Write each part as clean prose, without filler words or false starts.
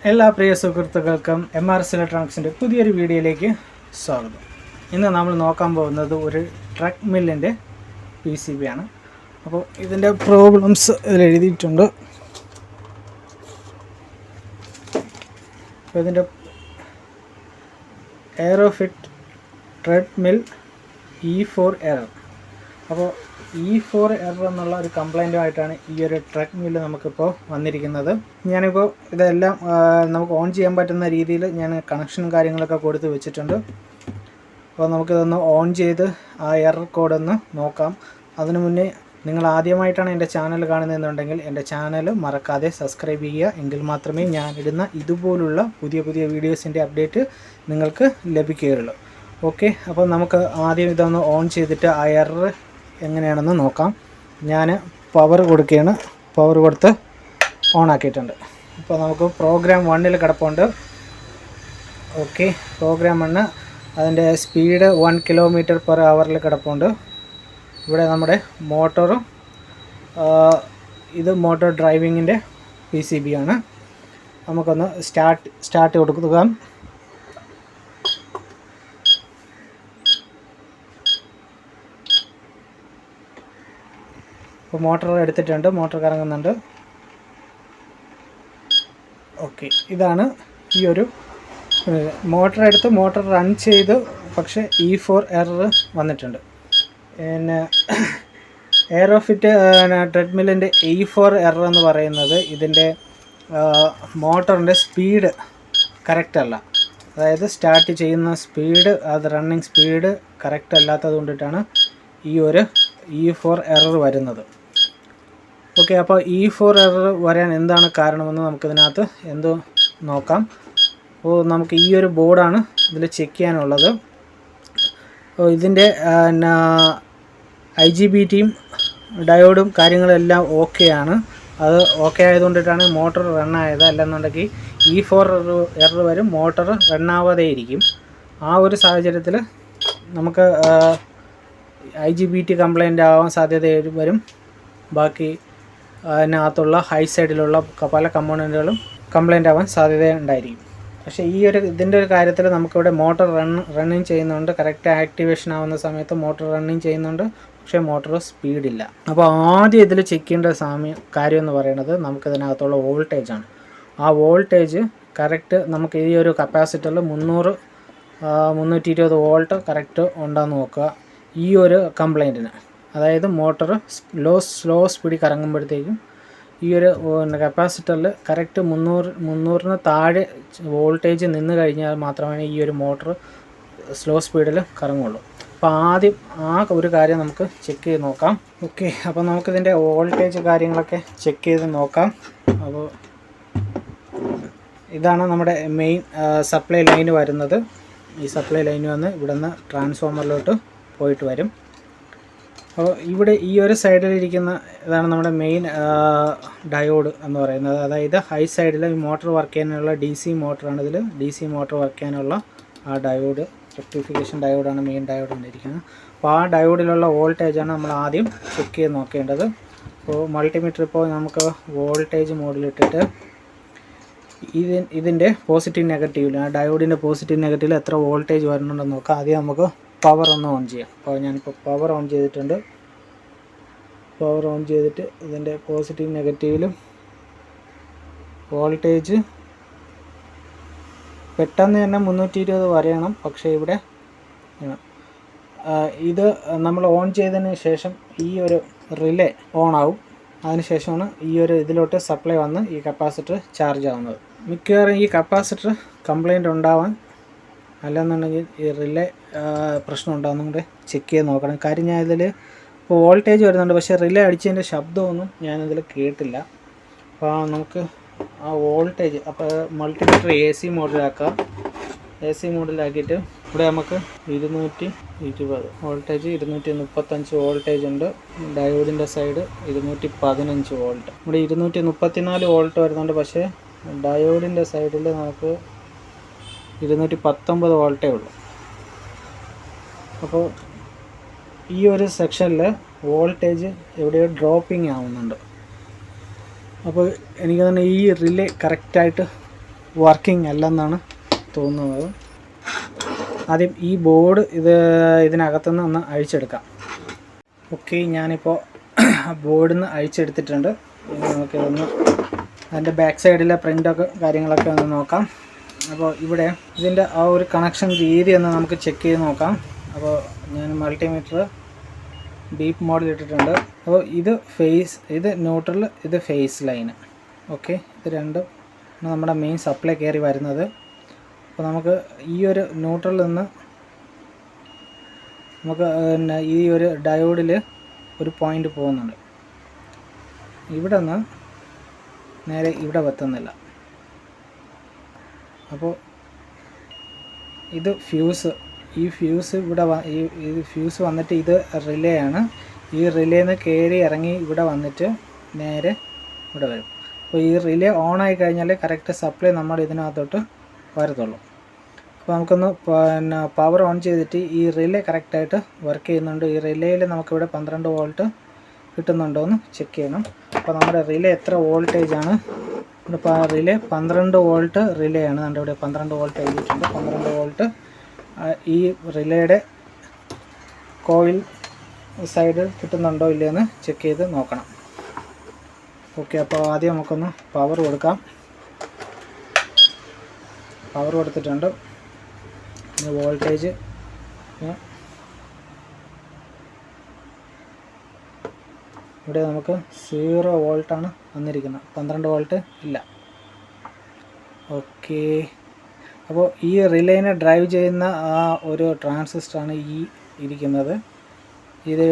എല്ലാ പ്രിയ സുഹൃത്തുക്കൾക്കും MRS ഇലക്ട്രോണിക്സിൻ്റെ പുതിയൊരു വീഡിയോയിലേക്ക് സ്വാഗതം. ഇന്ന് നമ്മൾ നോക്കാൻ പോകുന്നത് ഒരു ട്രെഡ്മില്ലിൻ്റെ PCB ആണ്. അപ്പോൾ ഇതിൻ്റെ പ്രോബ്ലംസ് ഇതിൽ എഴുതിയിട്ടുണ്ട്. അപ്പോൾ ഇതിൻ്റെ എയറോഫിറ്റ് ട്രെഡ്മിൽ E04 എറർ. അപ്പോൾ E04 എറർ എന്നുള്ള ഒരു കംപ്ലൈൻറ്റുമായിട്ടാണ് ഈ ഒരു ട്രെഡ്മില്ല് നമുക്കിപ്പോൾ വന്നിരിക്കുന്നത്. ഞാനിപ്പോൾ ഇതെല്ലാം നമുക്ക് ഓൺ ചെയ്യാൻ പറ്റുന്ന രീതിയിൽ ഞാൻ കണക്ഷനും കാര്യങ്ങളൊക്കെ കൊടുത്ത് വെച്ചിട്ടുണ്ട്. അപ്പോൾ നമുക്കിതൊന്ന് ഓൺ ചെയ്ത് ആ എറർ കോഡൊന്ന് നോക്കാം. അതിനു മുന്നേ നിങ്ങൾ ആദ്യമായിട്ടാണ് എൻ്റെ ചാനൽ കാണുന്നതെന്നുണ്ടെങ്കിൽ എൻ്റെ ചാനൽ മറക്കാതെ സബ്സ്ക്രൈബ് ചെയ്യുക. എങ്കിൽ മാത്രമേ ഞാൻ ഇടുന്ന ഇതുപോലുള്ള പുതിയ പുതിയ വീഡിയോസിൻ്റെ അപ്ഡേറ്റ് നിങ്ങൾക്ക് ലഭിക്കുകയുള്ളൂ. ഓക്കെ, അപ്പോൾ നമുക്ക് ആദ്യം ഇതൊന്ന് ഓൺ ചെയ്തിട്ട് ആ എറർ എങ്ങനെയാണെന്ന് നോക്കാം. ഞാൻ പവർ കൊടുക്കുകയാണ്. പവർ കൊടുത്ത് ഓൺ ആക്കിയിട്ടുണ്ട്. ഇപ്പോൾ നമുക്ക് പ്രോഗ്രാം 1 കിടപ്പുണ്ട്. ഓക്കെ, പ്രോഗ്രാം 1 അതിൻ്റെ സ്പീഡ് 1 km/h കിടപ്പുണ്ട്. ഇവിടെ നമ്മുടെ മോട്ടോറും ഇത് മോട്ടോർ ഡ്രൈവിങ്ങിൻ്റെ PCB ആണ്. നമുക്കൊന്ന് സ്റ്റാർട്ട് കൊടുക്കുക. ഇപ്പോൾ മോട്ടോർ എടുത്തിട്ടുണ്ട്, മോട്ടോർ കറങ്ങുന്നുണ്ട്. ഓക്കെ, ഇതാണ് ഈ ഒരു മോട്ടോർ എടുത്ത് മോട്ടോർ റൺ ചെയ്ത്, പക്ഷേ E04 എറർ വന്നിട്ടുണ്ട്. പിന്നെ എയറോഫിറ്റ് ട്രെഡ്മില്ലിൻ്റെ E04 എറർ എന്ന് പറയുന്നത് ഇതിൻ്റെ മോട്ടറിൻ്റെ സ്പീഡ് കറക്റ്റ് അല്ല. അതായത് സ്റ്റാർട്ട് ചെയ്യുന്ന സ്പീഡ്, അത് റണ്ണിങ് സ്പീഡ് കറക്റ്റ് അല്ലാത്തത് കൊണ്ടിട്ടാണ് ഈ ഒരു E04 എറർ വരുന്നത്. ഓക്കെ, അപ്പോൾ E04 എറർ വരാൻ എന്താണ് കാരണമെന്ന് നമുക്കിതിനകത്ത് നോക്കാം. അപ്പോൾ നമുക്ക് ഈ ഒരു ബോർഡാണ് ഇതിൽ ചെക്ക് ചെയ്യാനുള്ളത്. അപ്പോൾ ഇതിൻ്റെ IGBTയും ഡയോഡും കാര്യങ്ങളെല്ലാം ഓക്കെയാണ്. അത് ഓക്കെ ആയതുകൊണ്ടിട്ടാണ് മോട്ടോർ റണ്ണായത്. അല്ലെന്നുണ്ടെങ്കിൽ E04 എറർ വരും, മോട്ടോർ റണ്ണാവാതെ ഇരിക്കും. ആ ഒരു സാഹചര്യത്തിൽ നമുക്ക് IGBT കംപ്ലൈൻ്റ് ആവാൻ സാധ്യത വരും. ബാക്കി അതിനകത്തുള്ള ഹൈ സൈഡിലുള്ള പല കമ്പോണൻറ്റുകളും കംപ്ലൈൻ്റ് ആവാൻ സാധ്യത ഉണ്ടായിരിക്കും. പക്ഷേ ഇതിൻ്റെ ഒരു കാര്യത്തിൽ നമുക്കിവിടെ മോട്ടോർ റണ്ണിങ് ചെയ്യുന്നുണ്ട്. കറക്റ്റ് ആക്ടിവേഷൻ ആവുന്ന സമയത്ത് മോട്ടോർ റണ്ണിങ് ചെയ്യുന്നുണ്ട്, പക്ഷേ മോട്ടോർ സ്പീഡില്ല. അപ്പോൾ ആദ്യം ഇതിൽ ചെക്ക് ചെയ്യേണ്ട കാര്യം എന്ന് പറയുന്നത് നമുക്കിതിനകത്തുള്ള വോൾട്ടേജാണ്. ആ വോൾട്ടേജ് കറക്റ്റ് നമുക്ക് ഈ ഒരു കപ്പാസിറ്ററിൽ 320 വോൾട്ട് കറക്റ്റ് ഉണ്ടോയെന്ന് നോക്കുക. ഈ ഒരു കംപ്ലൈൻറ്റിന്, അതായത് മോട്ടോർ സ്ലോ സ്പീഡിൽ കറങ്ങുമ്പോഴത്തേക്കും ഈ ഒരു കപ്പാസിറ്ററിൽ കറക്റ്റ് 300 താഴെ വോൾട്ടേജ് നിന്ന് കഴിഞ്ഞാൽ മാത്രമേ ഈ ഒരു മോട്ടോർ സ്ലോ സ്പീഡിൽ കറങ്ങുള്ളൂ. അപ്പോൾ ആദ്യം ആ ഒരു കാര്യം നമുക്ക് ചെക്ക് ചെയ്ത് നോക്കാം. ഓക്കെ, അപ്പോൾ നമുക്കിതിൻ്റെ വോൾട്ടേജ് കാര്യങ്ങളൊക്കെ ചെക്ക് ചെയ്ത് നോക്കാം. അപ്പോൾ ഇതാണ് നമ്മുടെ മെയിൻ സപ്ലൈ ലൈന് വരുന്നത്. ഈ സപ്ലൈ ലൈന് വന്ന് ഇവിടെ നിന്ന് ട്രാൻസ്ഫോമറിലോട്ട് പോയിട്ട് വരും. അപ്പോൾ ഇവിടെ ഈ ഒരു സൈഡിലിരിക്കുന്ന ഇതാണ് നമ്മുടെ മെയിൻ ഡയോഡ് എന്ന് പറയുന്നത്. അതായത് ഹൈ സൈഡിൽ ഈ മോട്ടോർ വർക്ക് ചെയ്യാനുള്ള DC മോട്ടറാണ്. ഇതിൽ DC മോട്ടോർ വർക്ക് ചെയ്യാനുള്ള ആ ഡയോഡ്, റെക്ടിഫിക്കേഷൻ ഡയോഡാണ് മെയിൻ ഡയോഡ് ഉണ്ടായിരിക്കുന്നത്. അപ്പോൾ ആ ഡയോഡിലുള്ള വോൾട്ടേജാണ് നമ്മൾ ആദ്യം ചെക്ക് ചെയ്ത് നോക്കേണ്ടത്. അപ്പോൾ മൾട്ടിമീറ്റർ ഇപ്പോൾ നമുക്ക് വോൾട്ടേജ് മോഡിലിട്ടിട്ട് ഇതിൻ്റെ പോസിറ്റീവ് നെഗറ്റീവിൽ, ആ ഡയോഡിൻ്റെ പോസിറ്റീവ് നെഗറ്റീവിൽ എത്ര വോൾട്ടേജ് വരുന്നുണ്ടെന്ന് നോക്കാം. ആദ്യം നമുക്ക് പവർ ഒന്ന് ഓൺ ചെയ്യാം. അപ്പോൾ ഞാനിപ്പോൾ പവർ ഓൺ ചെയ്തിട്ടുണ്ട്. പവർ ഓൺ ചെയ്തിട്ട് ഇതിൻ്റെ പോസിറ്റീവ് നെഗറ്റീവിലും വോൾട്ടേജ് പെട്ടെന്ന് തന്നെ 320 വരെയണം. പക്ഷേ ഇവിടെ ഇത് നമ്മൾ ഓൺ ചെയ്തതിന് ശേഷം ഈ ഒരു റിലേ ഓൺ ആവും. അതിനുശേഷമാണ് ഈ ഒരു ഇതിലോട്ട് സപ്ലൈ വന്ന് ഈ കപ്പാസിറ്റർ ചാർജ് ആവുന്നത്. മിക്കവാറും ഈ കപ്പാസിറ്റർ കംപ്ലൈൻറ്റ് ഉണ്ടാവാൻ, അല്ലെന്നുണ്ടെങ്കിൽ ഈ റിലേ പ്രശ്നം ഉണ്ടാകുന്നതും കൂടെ ചെക്ക് ചെയ്ത് നോക്കണം. കാര്യം ഞാൻ ഇതിൽ ഇപ്പോൾ വോൾട്ടേജ് വരുന്നുണ്ട്, പക്ഷേ റിലേ അടിച്ചതിൻ്റെ ശബ്ദമൊന്നും ഞാനിതിൽ കേട്ടില്ല. അപ്പോൾ നമുക്ക് ആ വോൾട്ടേജ്, അപ്പോൾ മൾട്ടിമീറ്റർ AC മോഡിലാക്കാം. AC മോഡിലാക്കിയിട്ട് ഇവിടെ നമുക്ക് 220 വോൾട്ടേജ്, 235 വോൾട്ടേജ് ഉണ്ട്. ഡയോഡിൻ്റെ സൈഡ് 215 വോൾട്ട്. ഇവിടെ 234 വോൾട്ട് വരുന്നുണ്ട്. പക്ഷേ ഡയോഡിൻ്റെ സൈഡിൽ നമുക്ക് 219 വോൾട്ടേ ഉള്ളൂ. അപ്പോൾ ഈ ഒരു സെക്ഷനിൽ വോൾട്ടേജ് എവിടെയോ ഡ്രോപ്പിംഗ് ആവുന്നുണ്ട്. അപ്പോൾ എനിക്ക് തന്നെ ഈ റിലേ കറക്റ്റായിട്ട് വർക്കിംഗ് അല്ലെന്നാണ് തോന്നുന്നത്. ആദ്യം ഈ ബോർഡ് ഇതിനകത്തുനിന്ന് ഒന്ന് അഴിച്ചെടുക്കാം. ഓക്കെ, ഞാനിപ്പോൾ ബോർഡിൽ നിന്ന് അഴിച്ചെടുത്തിട്ടുണ്ട്. ഇനി നമുക്കിതൊന്ന് അതിൻ്റെ ബാക്ക് സൈഡിലെ പ്രിൻ്റൊക്കെ കാര്യങ്ങളൊക്കെ ഒന്ന് നോക്കാം. അപ്പോൾ ഇവിടെ ഇതിൻ്റെ ആ ഒരു കണക്ഷൻ രീതി ഒന്ന് നമുക്ക് ചെക്ക് ചെയ്ത് നോക്കാം. അപ്പോൾ ഞാൻ മൾട്ടിമീറ്റർ ഡീപ്പ് മോഡിൽ ഇട്ടിട്ടുണ്ട്. അപ്പോൾ ഇത് ന്യൂട്രൽ, ഇത് ഫേസ് ലൈന്. ഓക്കെ, ഇത് രണ്ടും നമ്മുടെ മെയിൻ സപ്ലൈ കയറി വരുന്നത്. അപ്പോൾ നമുക്ക് ഈ ഒരു ന്യൂട്രലിൽ നിന്ന് നമുക്ക് ഈ ഒരു ഡയോഡിൽ ഒരു പോയിൻ്റ് പോകുന്നുണ്ട്. ഇവിടെ നിന്ന് നേരെ ഇവിടെ എത്തുന്നില്ല. അപ്പോൾ ഇത് ഫ്യൂസ്, ഈ ഫ്യൂസ് ഇവിടെ ഈ ഫ്യൂസ് വന്നിട്ട് ഇത് റിലേ ആണ്. ഈ റിലേന്ന് കയറി ഇറങ്ങി ഇവിടെ വന്നിട്ട് നേരെ ഇവിടെ വരും. അപ്പോൾ ഈ റിലേ ഓൺ ആയി കഴിഞ്ഞാൽ കറക്റ്റ് സപ്ലൈ നമ്മൾ ഇതിനകത്തോട്ട് വരത്തുള്ളൂ. അപ്പോൾ നമുക്കൊന്ന് പവർ ഓൺ ചെയ്തിട്ട് ഈ റിലേ കറക്റ്റായിട്ട് വർക്ക് ചെയ്യുന്നുണ്ട്. ഈ റിലേയിൽ നമുക്കിവിടെ 12 വോൾട്ട് കിട്ടുന്നുണ്ടോ എന്ന് ചെക്ക് ചെയ്യണം. അപ്പോൾ നമ്മുടെ റിലേ എത്ര വോൾട്ടേജാണ്? ഇപ്പോൾ ആ റിലേ 12 വോൾട്ട് റിലേ ആണ്. നമ്മുടെ ഇവിടെ 12 വോൾട്ട് എഴുതിയിട്ടുണ്ട്. 12 വോൾട്ട് ഈ റിലേയുടെ കോയിൽ സൈഡ് കിട്ടുന്നുണ്ടോ ഇല്ലയെന്ന് ചെക്ക് ചെയ്ത് നോക്കണം. ഓക്കെ, അപ്പോൾ ആദ്യം നമുക്കൊന്ന് പവർ കൊടുക്കാം. പവർ കൊടുത്തിട്ടുണ്ട്. ഇനി വോൾട്ടേജ് ഇവിടെ നമുക്ക് 0 വോൾട്ടാണ് വന്നിരിക്കുന്നത്, 12 വോൾട്ട് ഇല്ല. ഓക്കെ, അപ്പോൾ ഈ റിലേനെ ഡ്രൈവ് ചെയ്യുന്ന ആ ഒരു ട്രാൻസിസ്റ്ററാണ് ഈ ഇരിക്കുന്നത്. ഇത്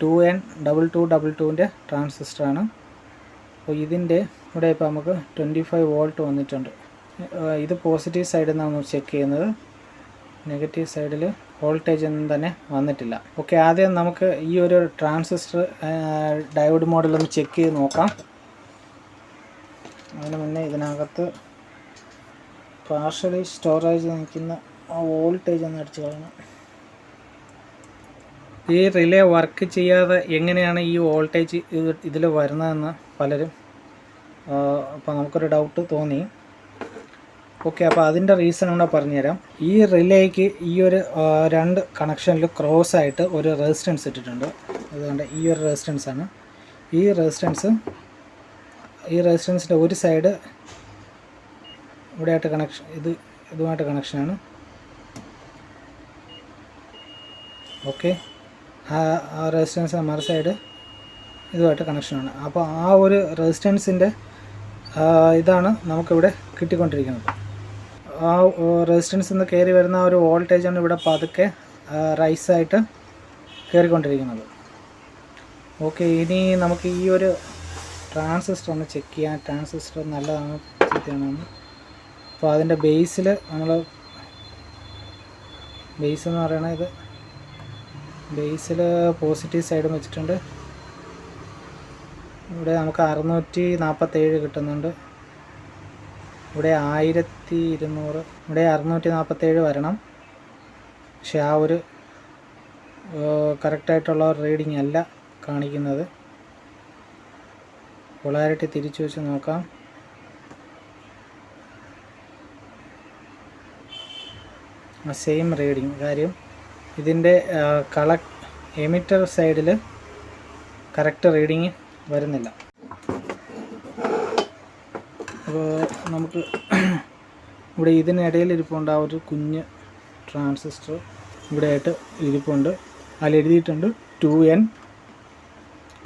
2N2222ൻ്റെ ട്രാൻസിസ്റ്ററാണ്. അപ്പോൾ ഇതിൻ്റെ ഇവിടെ ഇപ്പോൾ നമുക്ക് 25 വോൾട്ട് വന്നിട്ടുണ്ട്. ഇത് പോസിറ്റീവ് സൈഡിൽ നിന്നാണ് ചെക്ക് ചെയ്യുന്നത്. നെഗറ്റീവ് സൈഡിൽ വോൾട്ടേജ് ഒന്നും തന്നെ വന്നിട്ടില്ല. ഓക്കെ, ആദ്യം നമുക്ക് ഈ ഒരു ട്രാൻസിസ്റ്റർ ഡയോഡ് മോഡലൊന്ന് ചെക്ക് ചെയ്ത് നോക്കാം. അതിന് മുന്നേ ഇതിനകത്ത് പാർഷ്യലി സ്റ്റോറേജ് നിൽക്കുന്ന ആ വോൾട്ടേജ് ഒന്ന് അടിച്ചു കളയണം. ഈ റിലേ വർക്ക് ചെയ്യാതെ എങ്ങനെയാണ് ഈ വോൾട്ടേജ് ഇതിൽ വരുന്നതെന്ന് പലരും അപ്പോൾ നമുക്കൊരു ഡൗട്ട് തോന്നി. ഓക്കെ, അപ്പോൾ അതിൻ്റെ റീസൺ കൂടെ പറഞ്ഞുതരാം. ഈ റിലേക്ക് ഈ ഒരു 2 കണക്ഷനിൽ ക്രോസ് ആയിട്ട് ഒരു റെസിസ്റ്റൻസ് ഇട്ടിട്ടുണ്ട്. അതുകൊണ്ട് ഈ ഒരു റെസിസ്റ്റൻസാണ്. ഈ റെസിസ്റ്റൻസിൻ്റെ ഒരു സൈഡ് ഇവിടെയായിട്ട് കണക്ഷൻ, ഇതുമായിട്ട് കണക്ഷനാണ്. ഓക്കെ, ആ റെസിസ്റ്റൻസ് മറു സൈഡ് ഇതുമായിട്ട് കണക്ഷനാണ്. അപ്പോൾ ആ ഒരു റെസിസ്റ്റൻസിൻ്റെ ഇതാണ് നമുക്കിവിടെ കിട്ടിക്കൊണ്ടിരിക്കുന്നത്. ആ റെസിസ്റ്റൻസ് നിന്ന് കയറി വരുന്ന ഒരു വോൾട്ടേജാണ് ഇവിടെ പതുക്കെ റൈസായിട്ട് കയറിക്കൊണ്ടിരിക്കുന്നത്. ഓക്കെ, ഇനി നമുക്ക് ഈ ഒരു ട്രാൻസിസ്റ്റർ ഒന്ന് ചെക്ക് ചെയ്യാം. ട്രാൻസിസ്റ്റർ നല്ലതാണ് ചീത്തയാണെന്ന്. അപ്പോൾ അതിൻ്റെ ബേസിൽ നമ്മൾ ബേസ് എന്ന് പറയണത് ഇത് ബേസിൽ പോസിറ്റീവ് സൈഡും വെച്ചിട്ടുണ്ട്. ഇവിടെ നമുക്ക് 647 കിട്ടുന്നുണ്ട്. ഇവിടെ 1200, ഇവിടെ 647 വരണം. പക്ഷെ ആ ഒരു കറക്റ്റായിട്ടുള്ള റീഡിങ് അല്ല കാണിക്കുന്നത്. പൊളാരിറ്റി തിരിച്ചു വെച്ച് നോക്കാം. Same reading. കാര്യം ഇതിൻ്റെ എമിറ്റർ സൈഡിൽ കറക്റ്റ് റീഡിങ് വരുന്നില്ല. അപ്പോൾ നമുക്ക് ഇവിടെ ഇതിനിടയിൽ ഇരിപ്പുണ്ട് ആ ഒരു കുഞ്ഞ് ട്രാൻസിസ്റ്റർ ഇവിടെയായിട്ട് ഇരിപ്പുണ്ട്. അതിൽ എഴുതിയിട്ടുണ്ട് 2N,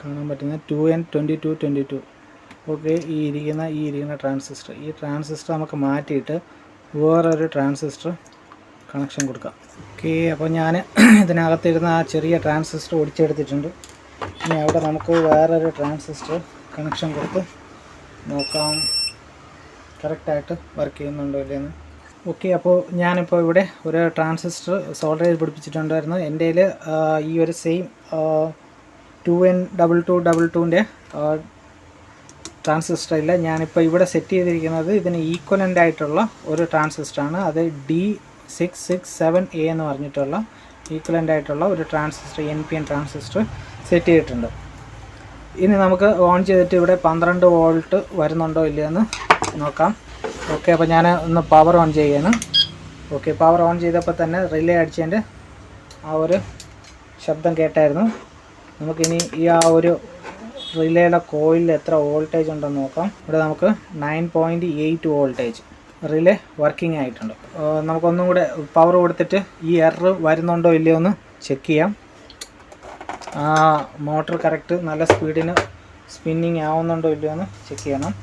കാണാൻ പറ്റുന്ന 2N2222. ഓക്കെ, ഈ ഇരിക്കുന്ന ട്രാൻസിസ്റ്റർ, ഈ ട്രാൻസിസ്റ്റർ നമുക്ക് മാറ്റിയിട്ട് വേറൊരു ട്രാൻസിസ്റ്റർ കണക്ഷൻ കൊടുക്കാം. ഓക്കെ, അപ്പോൾ ഞാൻ ഇതിനകത്തിരുന്ന ആ ചെറിയ ട്രാൻസിസ്റ്റർ ഒടിച്ചെടുത്തിട്ടുണ്ട്. ഇനി അവിടെ നമുക്ക് വേറൊരു ട്രാൻസിസ്റ്റർ കണക്ഷൻ കൊടുത്ത് നോക്കാം കറക്റ്റായിട്ട് വർക്ക് ചെയ്യുന്നുണ്ടോ ഇല്ലയെന്ന്. ഓക്കെ, അപ്പോൾ ഞാനിപ്പോൾ ഇവിടെ ഒരു ട്രാൻസിസ്റ്റർ സോൾഡർ ചെയ്ത് പിടിപ്പിച്ചിട്ടുണ്ടായിരുന്നു. എൻ്റെ കയ്യിൽ ഈ ഒരു സെയിം 2N2222ൻ്റെ ട്രാൻസിസ്റ്റർ ഇല്ല. ഞാനിപ്പോൾ ഇവിടെ സെറ്റ് ചെയ്തിരിക്കുന്നത് ഇതിന് ഈക്വലൻ്റ് ആയിട്ടുള്ള ഒരു ട്രാൻസിസ്റ്ററാണ്. അത് D667A എന്ന് പറഞ്ഞിട്ടുള്ള ഈക്വലൻ്റ് ആയിട്ടുള്ള ഒരു ട്രാൻസിസ്റ്റർ, NPN ട്രാൻസിസ്റ്റർ സെറ്റ് ചെയ്തിട്ടുണ്ട്. ഇനി നമുക്ക് ഓൺ ചെയ്തിട്ട് ഇവിടെ 12 വോൾട്ട് വരുന്നുണ്ടോ ഇല്ലയെന്ന് നോക്കാം. ഓക്കെ, അപ്പോൾ ഞാൻ ഒന്ന് പവർ ഓൺ ചെയ്യാണ്. ഓക്കെ, പവർ ഓൺ ചെയ്തപ്പോൾ തന്നെ റിലേ അടിച്ചതിൻ്റെ ആ ഒരു ശബ്ദം കേട്ടായിരുന്നു. നമുക്കിനി ഈ ആ ഒരു റിലേയുടെ കോയിലിൽ എത്ര വോൾട്ടേജ് ഉണ്ടെന്ന് നോക്കാം. ഇവിടെ നമുക്ക് 9.8 വോൾട്ടേജ് റിലേ വർക്കിംഗ് ആയിട്ടുണ്ട്. നമുക്കൊന്നും കൂടെ പവർ കൊടുത്തിട്ട് ഈ എറർ വരുന്നുണ്ടോ ഇല്ലയോ എന്ന് ചെക്ക് ചെയ്യാം. മോട്ടർ കറക്റ്റ് നല്ല സ്പീഡിന് സ്പിന്നിങ് ആവുന്നുണ്ടോ ഇല്ലയോ എന്ന് ചെക്ക് ചെയ്യണം.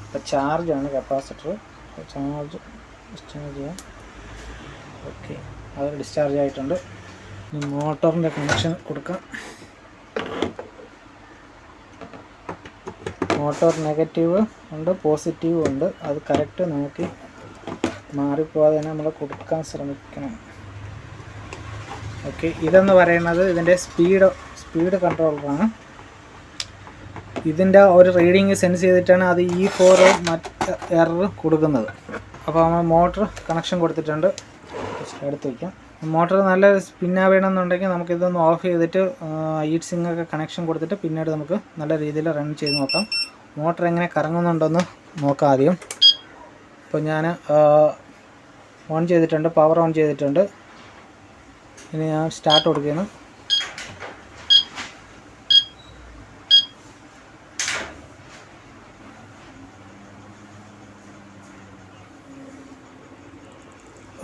ഇപ്പോൾ ചാർജാണ് കപ്പാസിറ്റർ, ഡിസ്ചാർജ് ചെയ്യാം. ഓക്കെ, അത് ഡിസ്ചാർജ് ആയിട്ടുണ്ട്. ഇനി മോട്ടറിൻ്റെ കണക്ഷൻ കൊടുക്കാം. മോട്ടോർ നെഗറ്റീവ് ഉണ്ട്, പോസിറ്റീവ് ഉണ്ട്. അത് കറക്റ്റ് നോക്കി മാറിപ്പോകാതെ തന്നെ നമ്മൾ കൊടുക്കാൻ ശ്രമിക്കണം. ഓക്കെ, ഇതെന്ന് പറയുന്നത് ഇതിൻ്റെ സ്പീഡ് കൺട്രോളറാണ്. ഇതിൻ്റെ ഒരു റീഡിങ് സെൻസ് ചെയ്തിട്ടാണ് അത് E04 മറ്റ് എറർ കൊടുക്കുന്നത്. അപ്പോൾ നമ്മൾ മോട്ടർ കണക്ഷൻ കൊടുത്തിട്ടുണ്ട്. എടുത്ത് വയ്ക്കാം. മോട്ടർ നല്ല സ്പിന്നാവേണമെന്നുണ്ടെങ്കിൽ നമുക്കിതൊന്ന് ഓഫ് ചെയ്തിട്ട് ഹീറ്റ് സിങ്ങൊക്കെ കണക്ഷൻ കൊടുത്തിട്ട് പിന്നീട് നമുക്ക് നല്ല രീതിയിൽ റൺ ചെയ്ത് നോക്കാം. മോട്ടർ എങ്ങനെ കറങ്ങുന്നുണ്ടെന്ന് നോക്കാം ആദ്യം. ഇപ്പോൾ ഞാൻ ഓൺ ചെയ്തിട്ടുണ്ട്, പവർ ഓൺ ചെയ്തിട്ടുണ്ട്. ഇനി ഞാൻ സ്റ്റാർട്ട് കൊടുക്കുകയാണ്.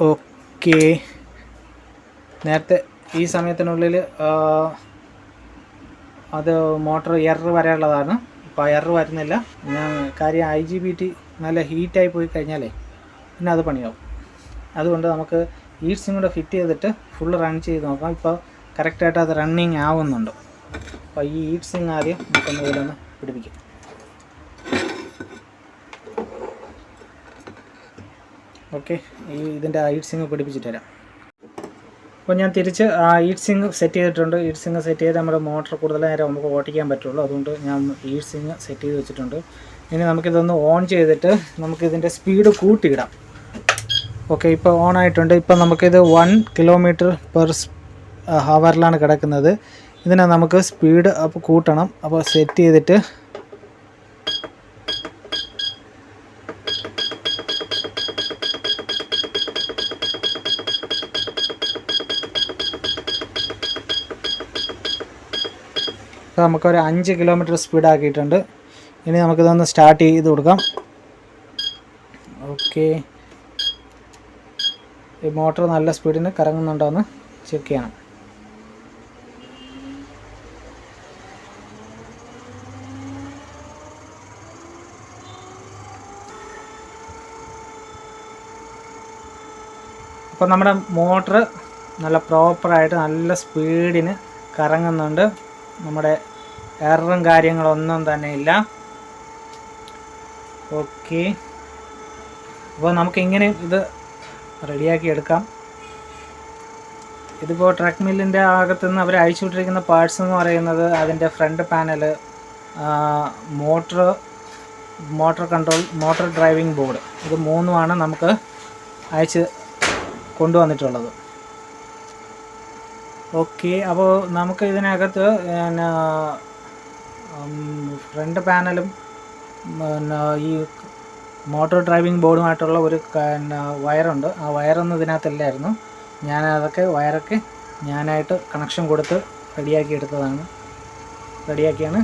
ഓക്കെ, നേരത്തെ ഈ സമയത്തിനുള്ളിൽ അത് മോട്ടർ എറർ വരാനുള്ളതാണ്. ഇപ്പോൾ എറർ വരുന്നില്ല. ഞാൻ കാര്യം IGBT നല്ല ഹീറ്റായി പോയി കഴിഞ്ഞാലേ പിന്നെ അത് പണിയാവും. അതുകൊണ്ട് നമുക്ക് ഹീറ്റ് സിങ് കൂടെ ഫിറ്റ് ചെയ്തിട്ട് ഫുള്ള് റൺ ചെയ്ത് നോക്കാം. ഇപ്പോൾ കറക്റ്റായിട്ട് അത് റണ്ണിങ് ആവുന്നുണ്ട്. അപ്പോൾ ഈ ഹീറ്റ് സിങ് ആദ്യം നമുക്കൊന്ന് ഇതിലൊന്ന് പിടിപ്പിക്കാം. ഓക്കെ, ഇതിൻ്റെ ഹീറ്റ് സിങ് പിടിപ്പിച്ചിട്ട് തരാം. അപ്പോൾ ഞാൻ തിരിച്ച് ഹീറ്റ് സിങ് സെറ്റ് ചെയ്തിട്ടുണ്ട്. ഹീറ്റ് സിങ് സെറ്റ് ചെയ്ത് നമ്മുടെ മോട്ടർ കൂടുതൽ നേരം നമുക്ക് ഓടിക്കാൻ പറ്റുള്ളൂ. അതുകൊണ്ട് ഞാൻ ഹീറ്റ് സിങ് സെറ്റ് ചെയ്ത് വെച്ചിട്ടുണ്ട്. ഇനി നമുക്കിതൊന്ന് ഓൺ ചെയ്തിട്ട് നമുക്കിതിൻ്റെ സ്പീഡ് കൂട്ടിയിടാം. ഓക്കെ, ഇപ്പോൾ ഓൺ ആയിട്ടുണ്ട്. ഇപ്പോൾ നമുക്കിത് 1 km/h കിടക്കുന്നത്. ഇതിനെ നമുക്ക് സ്പീഡ് അപ്പോൾ കൂട്ടണം. അപ്പോൾ സെറ്റ് ചെയ്തിട്ട് അപ്പോൾ നമുക്കൊരു 5 km സ്പീഡ് ആക്കിയിട്ടുണ്ട്. ഇനി നമുക്കിതൊന്ന് സ്റ്റാർട്ട് ചെയ്ത് കൊടുക്കാം. ഓക്കെ, ഈ മോട്ടർ നല്ല സ്പീഡിന് കറങ്ങുന്നുണ്ടോയെന്ന് ചെക്ക് ചെയ്യണം. അപ്പോൾ നമ്മുടെ മോട്ടർ നല്ല പ്രോപ്പറായിട്ട് നല്ല സ്പീഡിന് കറങ്ങുന്നുണ്ട്. നമ്മുടെ എററും കാര്യങ്ങളൊന്നും തന്നെ ഇല്ല. ഓക്കെ, അപ്പോൾ നമുക്കിങ്ങനെ ഇത് റെഡിയാക്കി എടുക്കാം. ഇതിപ്പോൾ ട്രെഡ്മില്ലിൻ്റെ അകത്തുനിന്ന് അവർ അയച്ചു വിട്ടിരിക്കുന്ന പാർട്സ് എന്ന് പറയുന്നത് അതിൻ്റെ front panel, motor control, motor driving board, ഇത് മൂന്നുമാണ് നമുക്ക് അയച്ച് കൊണ്ടുവന്നിട്ടുള്ളത്. ഓക്കെ, അപ്പോൾ നമുക്ക് ഇതിനകത്ത് ഫ്രണ്ട് പാനലും ഈ മോട്ടോർ ഡ്രൈവിംഗ് ബോർഡുമായിട്ടുള്ള ഒരു വയറുണ്ട്. ആ വയറൊന്നും ഇതിനകത്തില്ലായിരുന്നു. ഞാനതൊക്കെ വയറൊക്കെ ഞാനായിട്ട് കണക്ഷൻ കൊടുത്ത് റെഡിയാക്കിയാണ്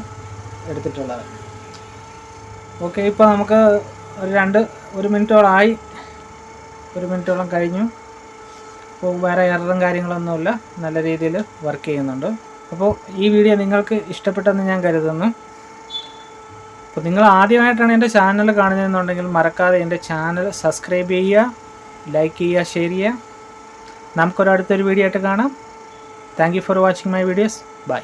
എടുത്തിട്ടുള്ളത്. ഓക്കെ, ഇപ്പോൾ നമുക്ക് ഒരു മിനിറ്റോളം കഴിഞ്ഞു. അപ്പോൾ വേറെ എററും കാര്യങ്ങളൊന്നുമില്ല, നല്ല രീതിയിൽ വർക്ക് ചെയ്യുന്നുണ്ട്. അപ്പോൾ ഈ വീഡിയോ നിങ്ങൾക്ക് ഇഷ്ടപ്പെട്ടെന്ന് ഞാൻ കരുതുന്നു. അപ്പോൾ നിങ്ങൾ ആദ്യമായിട്ടാണ് എൻ്റെ ചാനൽ കാണുന്നതെന്നുണ്ടെങ്കിൽ മറക്കാതെ എൻ്റെ ചാനൽ സബ്സ്ക്രൈബ് ചെയ്യുക, ലൈക്ക് ചെയ്യുക, ഷെയർ ചെയ്യുക. നമുക്കൊരു അടുത്തൊരു വീഡിയോ ആയിട്ട് കാണാം. Thank you for watching my videos. By.